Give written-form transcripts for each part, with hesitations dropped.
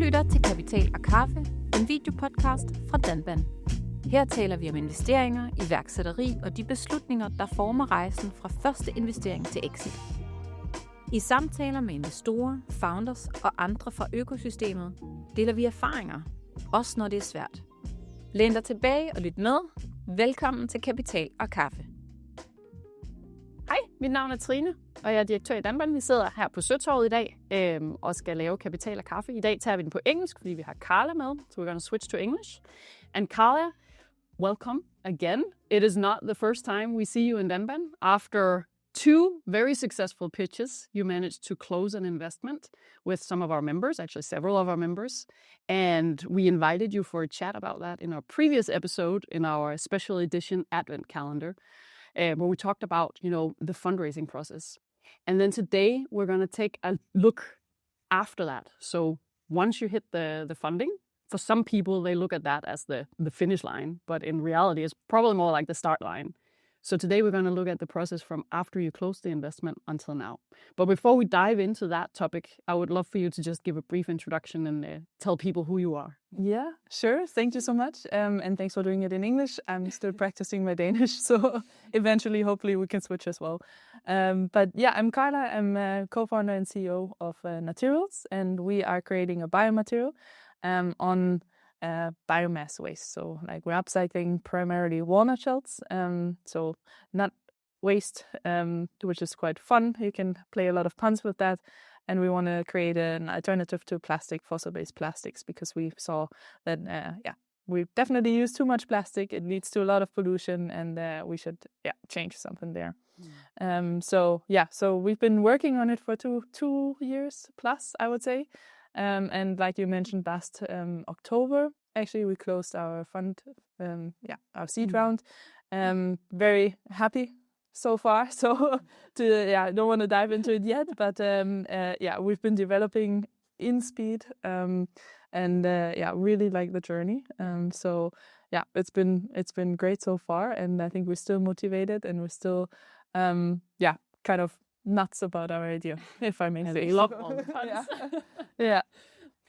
lytter til Kapital Kaffe, en videopodcast fra DanBAN. Her taler vi om investeringer, iværksætteri og de beslutninger, der former rejsen fra første investering til exit. I samtaler med investorer, founders og andre fra økosystemet deler vi erfaringer, også når det er svært. Læn dig tilbage og lyt med. Velkommen til Kapital Kaffe. Hej, mit navn er Trine, og jeg er direktør i DanBAN. Vi sidder her på Søtorvet i dag og skal lave Kapital Kaffe. I dag tager vi den på engelsk, fordi vi har Carla med, so we're going to switch to English. And Carla, welcome again. It is not the first time we see you in DanBAN. After 2 very successful pitches, you managed to close an investment with some of our members, actually several of our members. And we invited you for a chat about that in our previous episode in our special edition Advent calendar, where we talked about, the fundraising process. And then today we're going to take a look after that. So once you hit the funding, for some people, they look at that as the finish line, but in reality, it's probably more like the start line. So today we're going to look at the process from after you close the investment until now. But before we dive into that topic, I would love for you to just give a brief introduction and tell people who you are. Yeah, sure. Thank you so much. And thanks for doing it in English. I'm still practicing my Danish, so eventually, hopefully, we can switch as well. But yeah, I'm Carla. I'm a co-founder and CEO of Nuterials, and we are creating a biomaterial on biomass waste. So like we're upcycling primarily walnut shells, so not waste, which is quite fun. You can play a lot of puns with that. And we want to create an alternative to plastic, fossil-based plastics, because we saw that, we definitely use too much plastic. It leads to a lot of pollution, and we should, change something there. So we've been working on it for two years plus, I would say. And like you mentioned, last October, actually, we closed our fund, our seed round. Very happy so far. So, I don't want to dive into it yet, but we've been developing in speed, and really like the journey. It's been great so far, and I think we're still motivated, and we're still, kind of nuts about our idea, if I may say. I love all the puns. Yeah.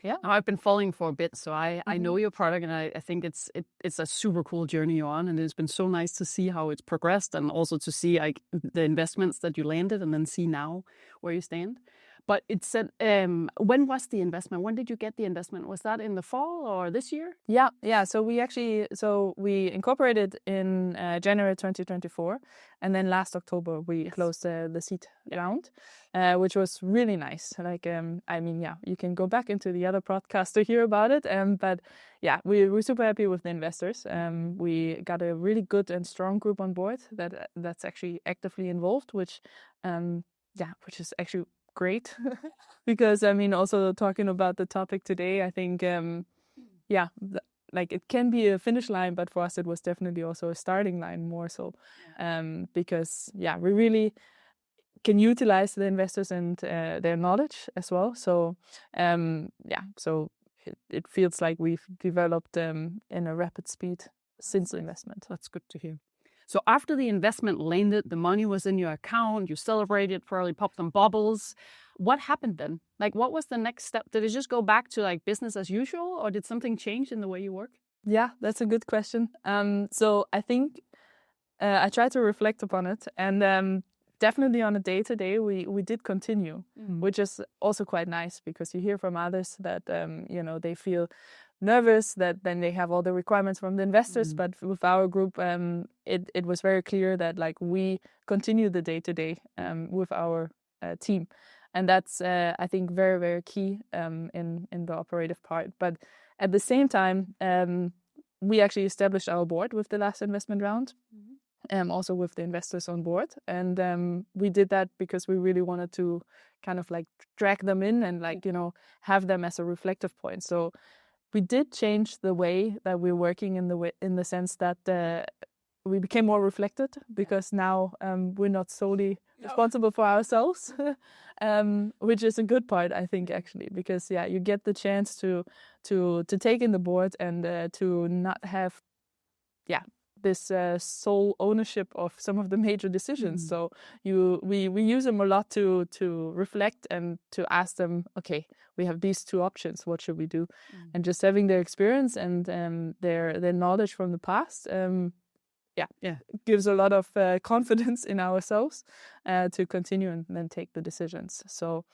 Yeah, I've been following for a bit, so I know your product, and I think it's a super cool journey you're on, and it's been so nice to see how it's progressed, and also to see like the investments that you landed, and then see now where you stand. But it said, when was the investment? When did you get the investment? Was that in the fall or this year? Yeah. So we incorporated in January 2024, and then last October we closed the seed round, which was really nice. Like, you can go back into the other podcast to hear about it. But yeah, we're super happy with the investors. We got a really good and strong group on board that's actually actively involved, which is actually great. Because also talking about the topic today, I think it can be a finish line, but for us it was definitely also a starting line more so, because we really can utilize the investors and their knowledge as well. So so it feels like we've developed in a rapid speed since the investment. That's good to hear. So after the investment landed, the money was in your account, you celebrated, probably popped some bubbles. What happened then? Like, what was the next step? Did it just go back to like business as usual, or did something change in the way you work? Yeah, that's a good question. So I think I tried to reflect upon it, and definitely on a day-to-day, we did continue, which is also quite nice, because you hear from others that, they feel nervous that then they have all the requirements from the investors. But with our group, it was very clear that like we continue the day-to-day with our team. And that's, I think, very, very key in the operative part. But at the same time, we actually established our board with the last investment round, also with the investors on board. And we did that because we really wanted to kind of like drag them in and have them as a reflective point. So we did change the way that we're working in the sense that we became more reflected, because now we're not solely responsible for ourselves, which is a good part, I think, actually, because you get the chance to take in the board and to not have this sole ownership of some of the major decisions. So we use them a lot to reflect and to ask them, okay, we have these two options. What should we do? And just having their experience and their knowledge from the past, gives a lot of confidence in ourselves to continue and then take the decisions. So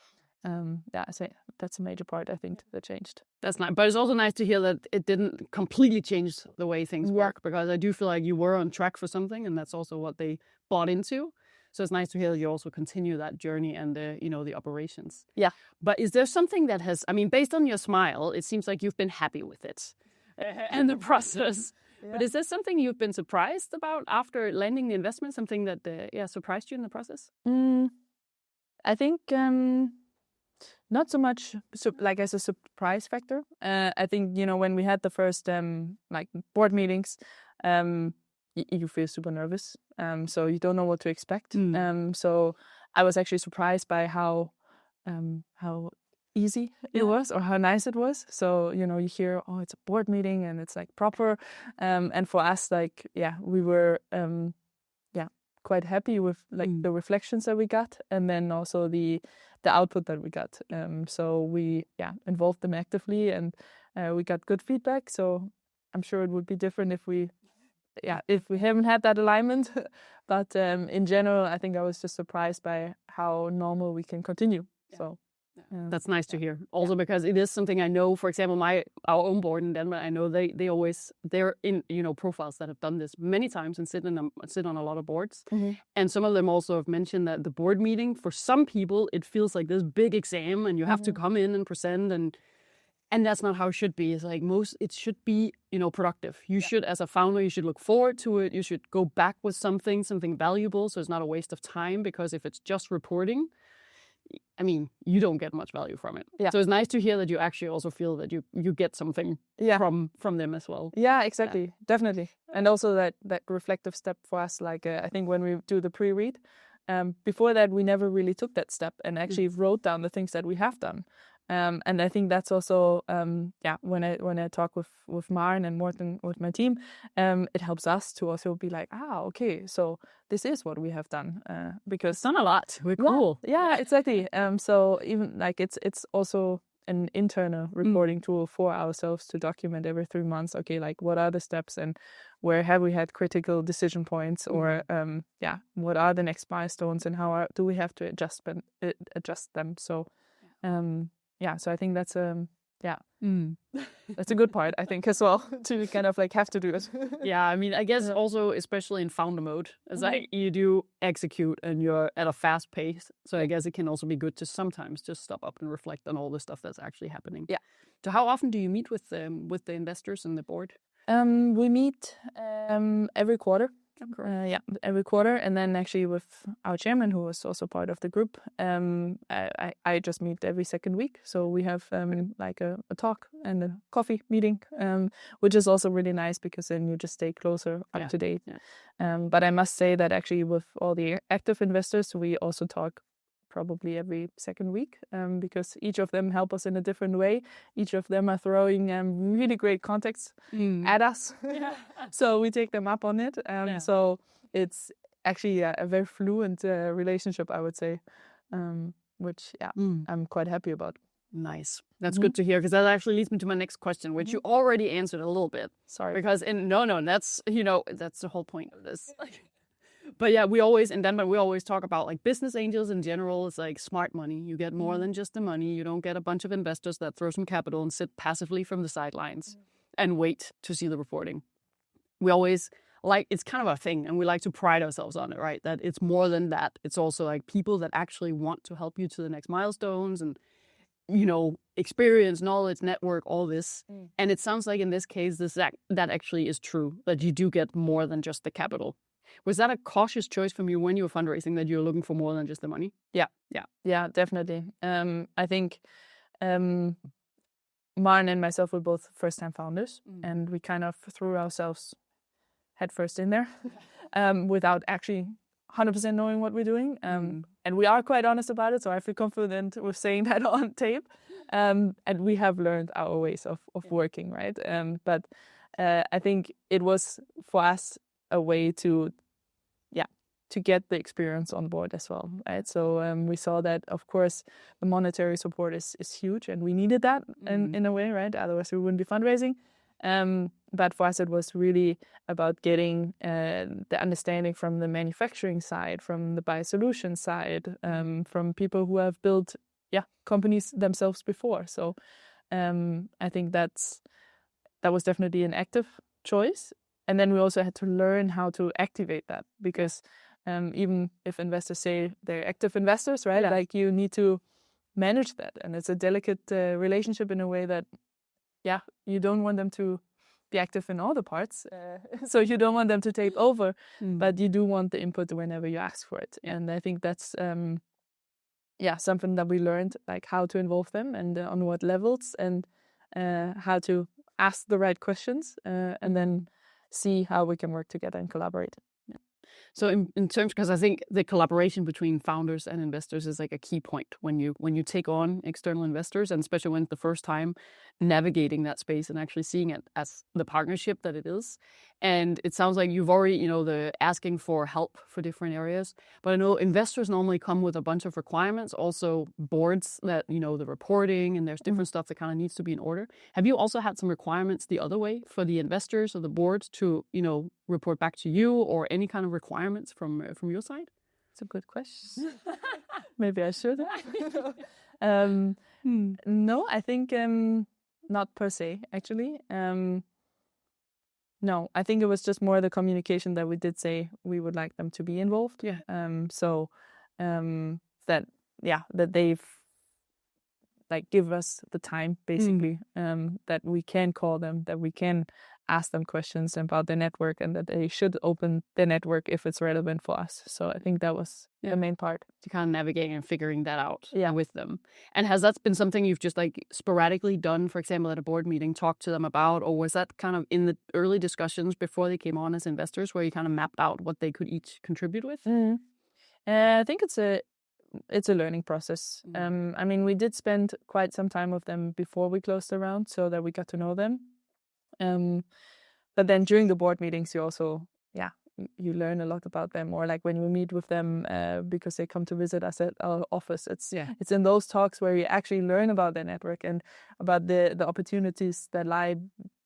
I say that's a major part, I think, that changed. That's nice. But it's also nice to hear that it didn't completely change the way things work, because I do feel like you were on track for something, and that's also what they bought into. So it's nice to hear that you also continue that journey and the operations. Yeah. But is there something that has, I mean, based on your smile, it seems like you've been happy with it and the process. Yeah. But is there something you've been surprised about after landing the investment? Something that surprised you in the process? I think not so much like as a surprise factor. I think when we had the first board meetings, you feel super nervous. So you don't know what to expect. So I was actually surprised by how easy it was, or how nice it was. So you hear, oh, it's a board meeting and it's like proper. And for us, we were quite happy with the reflections that we got, and then also the output that we got. So we involved them actively, and we got good feedback. So I'm sure it would be different if we haven't had that alignment. But in general, I think I was just surprised by how normal we can continue. So that's nice to hear. Also because it is something I know, for example, our own board in Denmark, I know they're in profiles that have done this many times and sit on a lot of boards. And some of them also have mentioned that the board meeting, for some people, it feels like this big exam and you have to come in and present, and that's not how it should be. It's like it should be, productive. You should, as a founder, you should look forward to it. You should go back with something valuable, so it's not a waste of time, because if it's just reporting, I mean, you don't get much value from it. Yeah. So it's nice to hear that you actually also feel that you get something from them as well. Yeah, exactly. Definitely. And also that reflective step for us, I think when we do the pre-read, before that, we never really took that step and actually wrote down the things that we have done. And I think that's also, when I talk with Maren and Morten, with my team, it helps us to also be like, okay, so this is what we have done, because it's done a lot. We're cool. Yeah, exactly. So even it's also an internal reporting tool for ourselves to document every 3 months. Okay, what are the steps and where have we had critical decision points, or what are the next milestones and how do we have to adjust them? So. So I think that's that's a good part, I think, as well, to kind of have to do it. Yeah, I mean, I guess also, especially in founder mode, it's like you do execute and you're at a fast pace. So I guess it can also be good to sometimes just stop up and reflect on all the stuff that's actually happening. Yeah. So how often do you meet with the investors and the board? We meet every quarter. Every quarter, and then actually with our chairman, who was also part of the group, I just meet every second week. So we have a talk and a coffee meeting, which is also really nice, because then you just stay closer up to date. Yeah. But I must say that actually with all the active investors, we also talk probably every second week, because each of them help us in a different way. Each of them are throwing really great context at us. So we take them up on it. So it's actually a very fluent relationship, I would say, which I'm quite happy about. Nice. That's good to hear, because that actually leads me to my next question, which you already answered a little bit. Sorry. Because that's that's the whole point of this. But yeah, in Denmark, we always talk about business angels in general. It's like smart money. You get more than just the money. You don't get a bunch of investors that throw some capital and sit passively from the sidelines and wait to see the reporting. We always it's kind of a thing, and we like to pride ourselves on it, right? That it's more than that. It's also people that actually want to help you to the next milestones and, experience, knowledge, network, all this. And it sounds like in this case, that actually is true, that you do get more than just the capital. Was that a cautious choice from you when you were fundraising, that you were looking for more than just the money? Yeah, definitely. I think Maren and myself were both first-time founders, and we kind of threw ourselves headfirst in there without actually 100% knowing what we're doing. And we are quite honest about it, so I feel confident with saying that on tape. And we have learned our ways of working, right? But I think it was, for us, a way to get the experience on board as well, right? So we saw that, of course, the monetary support is huge, and we needed that in a way, right? Otherwise, we wouldn't be fundraising. But for us, it was really about getting the understanding from the manufacturing side, from the biosolution side, from people who have built companies themselves before. So I think that was definitely an active choice. And then we also had to learn how to activate that, because even if investors say they're active investors, right? Yeah. Like, you need to manage that. And it's a delicate relationship in a way that, you don't want them to be active in all the parts. So you don't want them to take over, but you do want the input whenever you ask for it. And I think that's, something that we learned, like how to involve them and on what levels, and how to ask the right questions, and then see how we can work together and collaborate. So in terms, because I think the collaboration between founders and investors is like a key point when you take on external investors, and especially when it's the first time navigating that space and actually seeing it as the partnership that it is. And it sounds like you've already, the asking for help for different areas. But I know investors normally come with a bunch of requirements, also boards that, the reporting, and there's different stuff that kind of needs to be in order. Have you also had some requirements the other way for the investors or the boards to, report back to you, or any kind of requirements from your side? It's a good question. Maybe I should. No, I think not per se, actually. No, I think it was just more the communication that we did say we would like them to be involved. Yeah. That they've give us the time, basically, that we can call them, that we can ask them questions about their network, and that they should open their network if it's relevant for us. So I think that was the main part. To kind of navigating and figuring that out with them. And has that been something you've just sporadically done, for example, at a board meeting, talked to them about, or was that kind of in the early discussions before they came on as investors, where you kind of mapped out what they could each contribute with? I think it's a learning process. I mean, we did spend quite some time with them before we closed the round, so that we got to know them. But then during the board meetings, you also, you learn a lot about them. Or when you meet with them, because they come to visit us at our office, it's in those talks where you actually learn about their network and about the opportunities that lie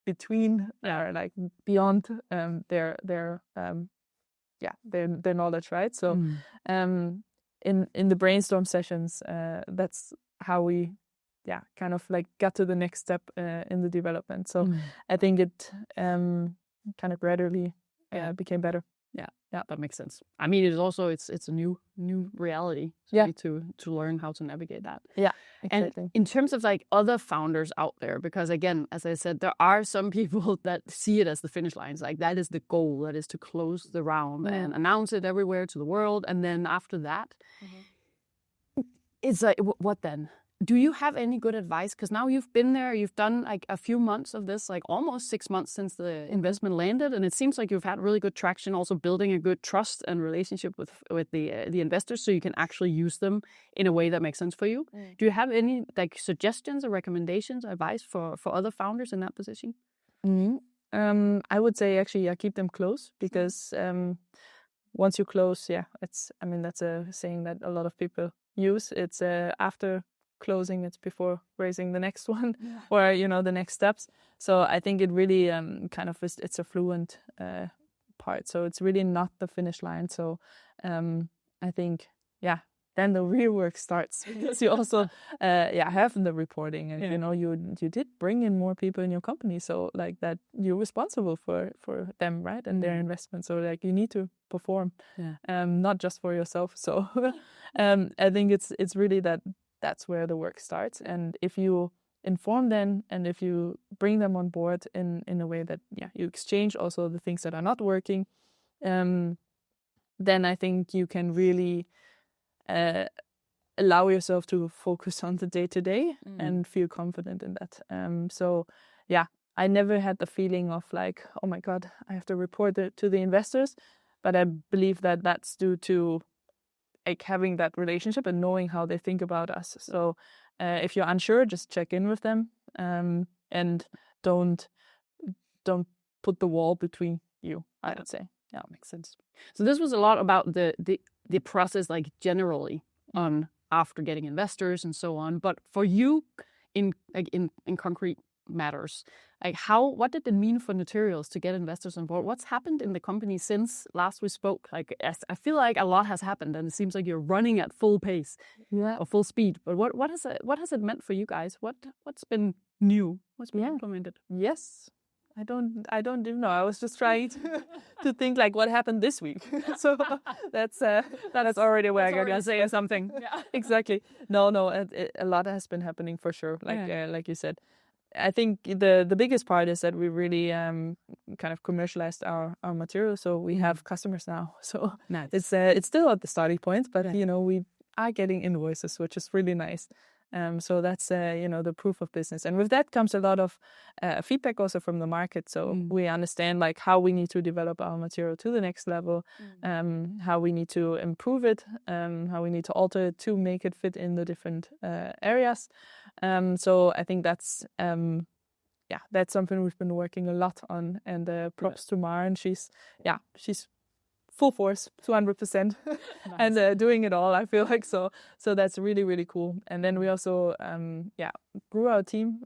between, beyond their knowledge, right? So, in the brainstorm sessions, that's how we kind of got to the next step in the development. So I think it kind of gradually became better. Yeah, that makes sense. I mean, it's a new reality to learn how to navigate that. Yeah, exactly. And in terms of other founders out there, because again, as I said, there are some people that see it as the finish line. It's that is the goal, that is to close the round and announce it everywhere to the world. And then after that, it's what then? Do you have any good advice? Because now you've been there, you've done a few months of this, almost 6 months since the investment landed, and it seems like you've had really good traction, also building a good trust and relationship with the investors, so you can actually use them in a way that makes sense for you. Do you have any suggestions or recommendations, advice for other founders in that position? I would say actually, keep them close, because once you close, that's a saying that a lot of people use. It's after closing, it's before raising the next one, or the next steps. So I think it really it's a fluent part. So it's really not the finish line. So I think then the real work starts, because you also have the reporting, and you did bring in more people in your company, so that you're responsible for them, right, and their investment. So you need to perform, not just for yourself. So I think it's really that's where the work starts. And if you inform them, and if you bring them on board in a way that you exchange also the things that are not working, then I think you can really allow yourself to focus on the day-to-day and feel confident in that. I never had the feeling of oh my God, I have to report it to the investors, but I believe that that's due to having that relationship and knowing how they think about us. So if you're unsure, just check in with them, and don't put the wall between you, I would say. makes sense. So this was a lot about the process, like generally on after getting investors and so on. But for you, in concrete matters, like what did it mean for Nuterials to get investors on board? What's happened in the company since last we spoke? Like I feel like a lot has happened, and it seems like you're running at full pace, or full speed. But what has it meant for you guys? What's been new? What's been implemented? Yes. I don't even know. I was just trying to think like what happened this week. So that's already where I gotta say something. Yeah. Exactly. No. A lot has been happening for sure. Like you said, I think the biggest part is that we really kind of commercialized our material. So we have customers now. So nice. It's still at the starting point, but we are getting invoices, which is really nice. So that's the proof of business, and with that comes a lot of feedback also from the market. So we understand like how we need to develop our material to the next level, how we need to improve it, how we need to alter it to make it fit in the different areas. So I think that's something we've been working a lot on. And props to Maren, she's full force, 200%, nice. And doing it all, I feel like. So that's really, really cool. And then we also, grew our team.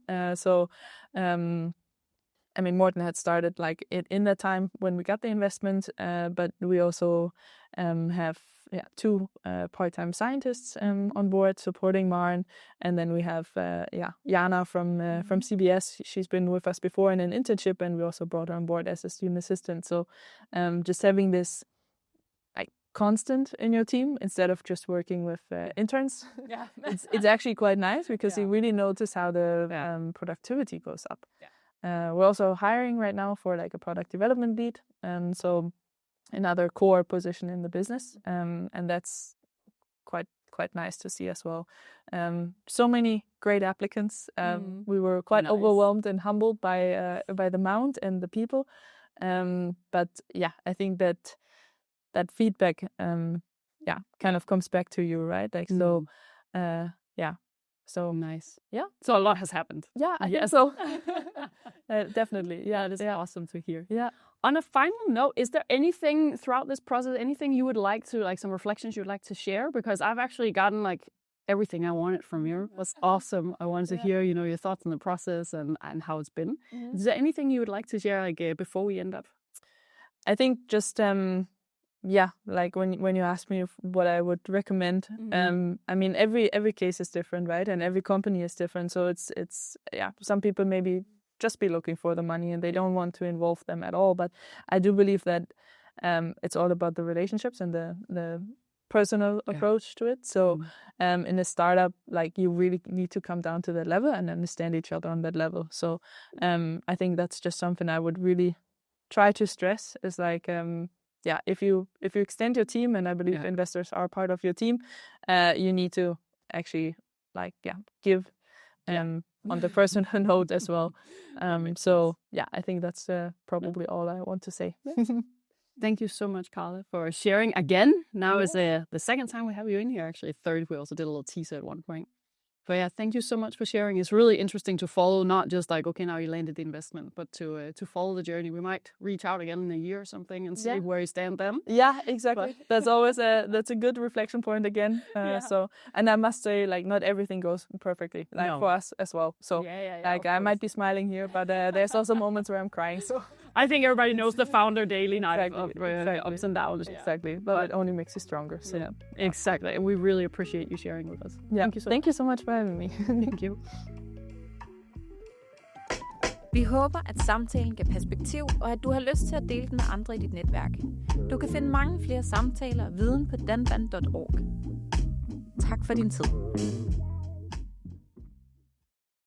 Morten had started like in that time when we got the investment, but we also have 2 part-time scientists on board supporting Maren. And then we have Jana from CBS. She's been with us before in an internship, and we also brought her on board as a student assistant. So just having this constant in your team instead of just working with interns. Yeah, it's actually quite nice because you really notice how the productivity goes up. Yeah. We're also hiring right now for like a product development lead, so another core position in the business, and that's quite nice to see as well. So many great applicants. We were quite overwhelmed and humbled by the amount and the people, but I think that feedback kind of comes back to you, right? Like so nice. Yeah, so a lot has happened. Yeah, I think so. Definitely. Yeah, it is awesome to hear. Yeah. On a final note, is there anything throughout this process, anything you would like to, like some reflections you would like to share? Because I've actually gotten like everything I wanted from you. It was awesome. I wanted to hear, your thoughts on the process and how it's been. Is there anything you would like to share like before we end up? I think just like when you ask me what I would recommend, every case is different, right? And every company is different. So it's some people maybe just be looking for the money and they don't want to involve them at all. But I do believe that it's all about the relationships and the personal approach to it. So in a startup, like you really need to come down to that level and understand each other on that level. So I think that's just something I would really try to stress is like if you extend your team, and I believe investors are part of your team, you need to actually give on the personal note as well. I think that's probably all I want to say. Thank you so much, Carla, for sharing again. Now is the second time we have you in here. Actually, third. We also did a little teaser at one point. But thank you so much for sharing. It's really interesting to follow, not just like, okay, now you landed the investment, but to follow the journey. We might reach out again in a year or something and see where you stand then. Yeah, exactly. That's always that's a good reflection point again. So, and I must say, like, not everything goes perfectly, like for us as well. So, I might be smiling here, but there's also moments where I'm crying. So. I think everybody knows the founder daily night of ups and downs. Exactly, but it only makes you stronger. So. Yeah, exactly. And we really appreciate you sharing with us. Yeah. Thank you so much for having me. Thank you. Vi håber, at samtalen gav perspektiv, og at du har lyst til at dele den med andre i dit netværk. Du kan finde mange flere samtaler og viden på DanBAN.org. Tak for din tid.